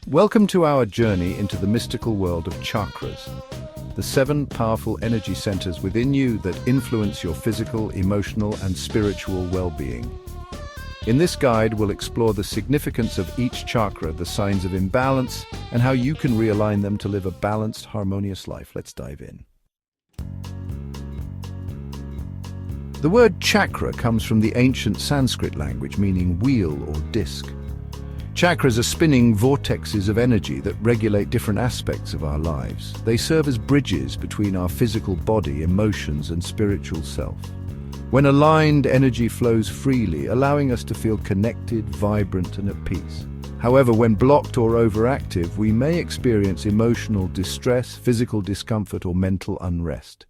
Welcome to our journey into the mystical world of chakras, the 7 powerful energy centers within you that influence your physical, emotional, and spiritual well-being. In this guide, we'll explore the significance of each chakra, the signs of imbalance, and how you can realign them to live a balanced, harmonious life. Let's dive in. The word chakra comes from the ancient Sanskrit language meaning wheel or disc. Chakras are spinning vortexes of energy that regulate different aspects of our lives. They serve as bridges between our physical body, emotions, and spiritual self. When aligned, energy flows freely, allowing us to feel connected, vibrant, and at peace. However, when blocked or overactive, we may experience emotional distress, physical discomfort, or mental unrest.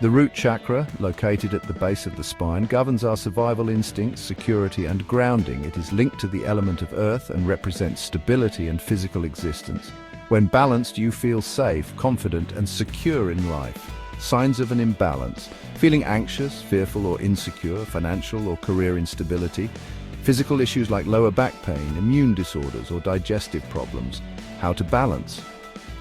The root chakra, located at the base of the spine, governs our survival instincts, security, and grounding. It is linked to the element of earth and represents stability and physical existence. When balanced, you feel safe, confident, and secure in life. Signs of an imbalance: feeling anxious, fearful, or insecure, financial or career instability, physical issues like lower back pain, immune disorders, or digestive problems. How to balance: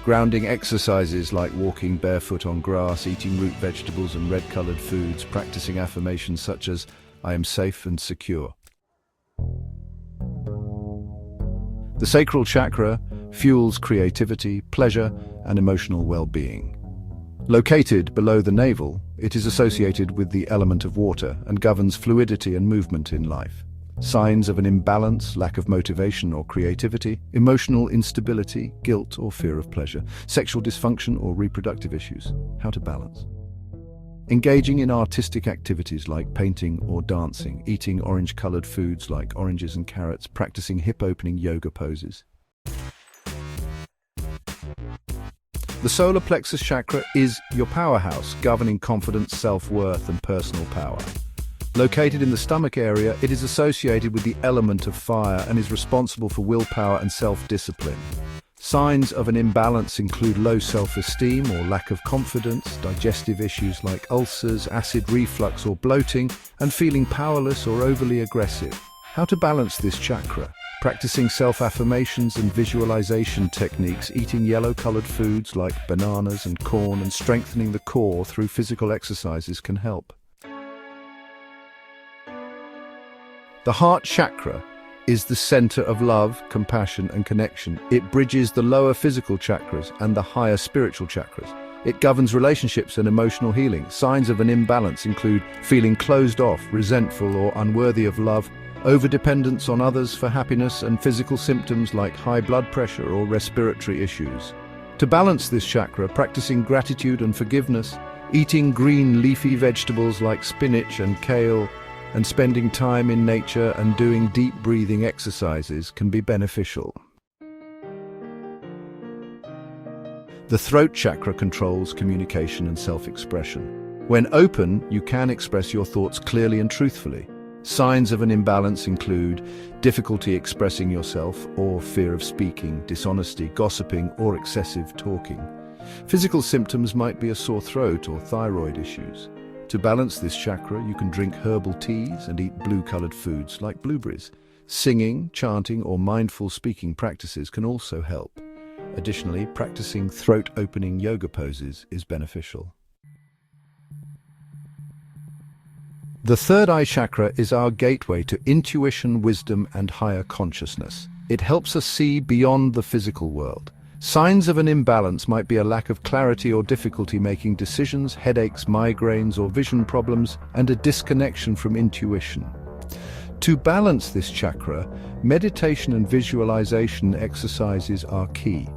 grounding exercises like walking barefoot on grass, eating root vegetables and red-colored foods, practicing affirmations such as, "I am safe and secure." The sacral chakra fuels creativity, pleasure, and emotional well-being. Located below the navel, it is associated with the element of water and governs fluidity and movement in life. Signs of an imbalance: lack of motivation or creativity, emotional instability, guilt or fear of pleasure, sexual dysfunction or reproductive issues. How to balance: engaging in artistic activities like painting or dancing, eating orange-colored foods like oranges and carrots, practicing hip-opening yoga poses. The solar plexus chakra is your powerhouse, governing confidence, self-worth, and personal power. Located in the stomach area, it is associated with the element of fire and is responsible for willpower and self-discipline. Signs of an imbalance include low self-esteem or lack of confidence, digestive issues like ulcers, acid reflux or bloating, and feeling powerless or overly aggressive. How to balance this chakra: practicing self-affirmations and visualization techniques, eating yellow-colored foods like bananas and corn, and strengthening the core through physical exercises can help. The heart chakra is the center of love, compassion, and connection. It bridges the lower physical chakras and the higher spiritual chakras. It governs relationships and emotional healing. Signs of an imbalance include feeling closed off, resentful, or unworthy of love, overdependence on others for happiness, and physical symptoms like high blood pressure or respiratory issues. To balance this chakra, practicing gratitude and forgiveness, eating green leafy vegetables like spinach and kale, and spending time in nature and doing deep breathing exercises can be beneficial. The throat chakra controls communication and self-expression. When open, you can express your thoughts clearly and truthfully. Signs of an imbalance include difficulty expressing yourself or fear of speaking, dishonesty, gossiping, or excessive talking. Physical symptoms might be a sore throat or thyroid issues. To balance this chakra, you can drink herbal teas and eat blue-colored foods like blueberries. Singing, chanting, or mindful speaking practices can also help. Additionally, practicing throat-opening yoga poses is beneficial. The third eye chakra is our gateway to intuition, wisdom, and higher consciousness. It helps us see beyond the physical world. Signs of an imbalance might be a lack of clarity or difficulty making decisions, headaches, migraines, or vision problems, and a disconnection from intuition. To balance this chakra, meditation and visualization exercises are key.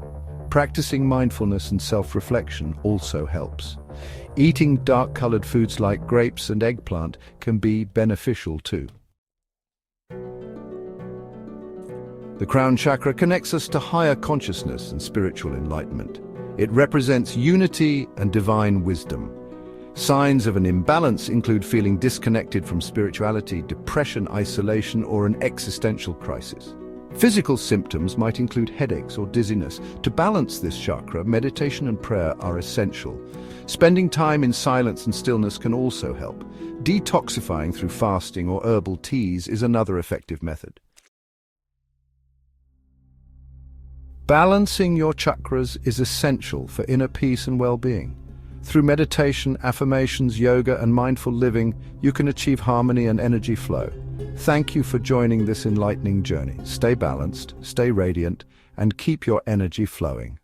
Practicing mindfulness and self-reflection also helps. Eating dark-colored foods like grapes and eggplant can be beneficial too. The crown chakra connects us to higher consciousness and spiritual enlightenment. It represents unity and divine wisdom. Signs of an imbalance include feeling disconnected from spirituality, depression, isolation, or an existential crisis. Physical symptoms might include headaches or dizziness. To balance this chakra, meditation and prayer are essential. Spending time in silence and stillness can also help. Detoxifying through fasting or herbal teas is another effective method. Balancing your chakras is essential for inner peace and well-being. Through meditation, affirmations, yoga, and mindful living, you can achieve harmony and energy flow. Thank you for joining this enlightening journey. Stay balanced, stay radiant, and keep your energy flowing.